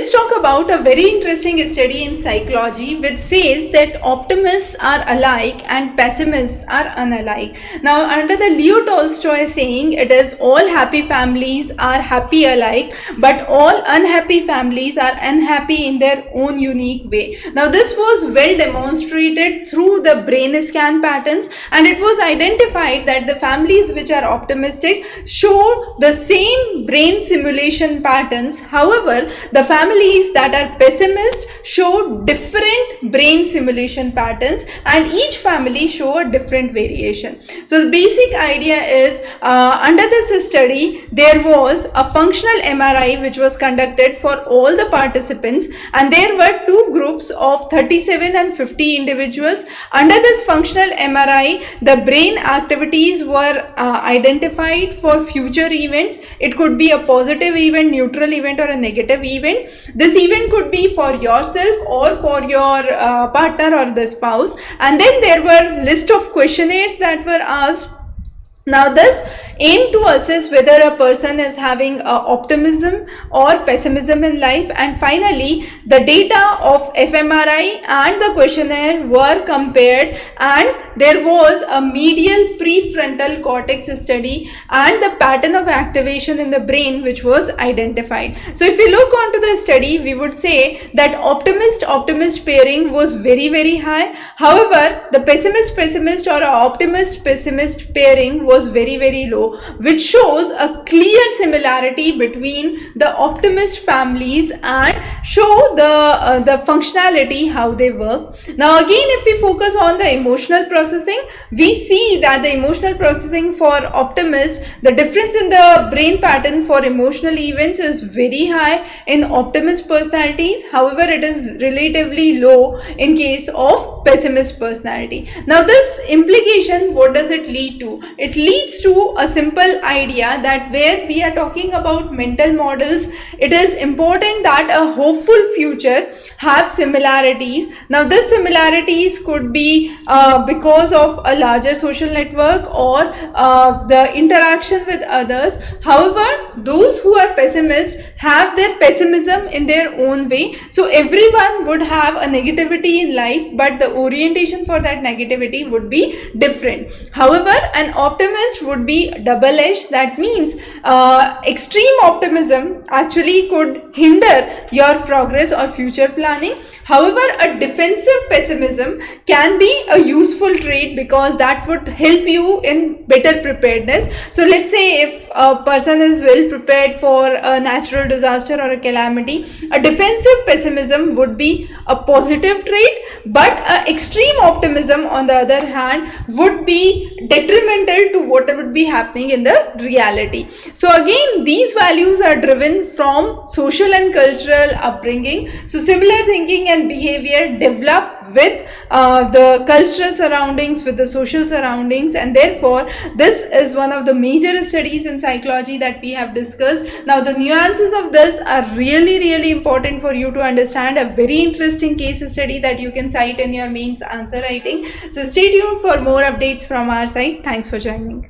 let's talk about a very interesting study in psychology which says that optimists are alike and pessimists are unalike. Now, under the Leo Tolstoy saying, it is all happy families are happy alike, but all unhappy families are unhappy in their own unique way. Now, this was well demonstrated through the brain scan patterns, and it was identified that the families which are optimistic show the same brain simulation patterns. However, the families that are pessimist show different brain simulation patterns, and each family show a different variation. So the basic idea is, under this study there was a functional MRI which was conducted for all the participants, and there were two groups of 37 and 50 individuals. Under this functional MRI, the brain activities were identified for future events. It could be a positive event, neutral event, or a negative event. This event could be for yourself or for your partner or the spouse. And then there were list of questionnaires that were asked. Now, this aim to assess whether a person is having optimism or pessimism in life, and finally the data of fMRI and the questionnaire were compared, and there was a medial prefrontal cortex study and the pattern of activation in the brain which was identified. So if you look onto the study, we would say that optimist pairing was very high. However, the pessimist or optimist pairing was very low, which shows a clear similarity between the optimist families and show the functionality, how they work. Now again, if we focus on the emotional processing, we see that the emotional processing for optimists, the difference in the brain pattern for emotional events is very high in optimist personalities. However, it is relatively low in case of pessimist personality. Now this implication, what does it lead to? It leads to a simple idea that where we are talking about mental models, it is important that a hopeful future have similarities. Now this similarities could be because of a larger social network or the interaction with others. However, those who are pessimists have their pessimism in their own way. So everyone would have a negativity in life, but the orientation for that negativity would be different. However, an optimist would be double-edged. That means extreme optimism actually could hinder your progress or future planning. However, a defensive pessimism can be a useful trait because that would help you in better preparedness. So let's say if a person is well prepared for a natural disaster or a calamity, a defensive pessimism would be a positive trait, but extreme optimism on the other hand would be detrimental to what would be happening in the reality. So again, these values are driven from social and cultural upbringing. So similar thinking and behavior develop with the cultural surroundings, with the social surroundings, and therefore this is one of the major studies in psychology that we have discussed. Now the nuances of this are really important for you to understand. A very interesting case study that you can cite in your mains answer writing. So stay tuned for more updates from our side. Thanks for joining.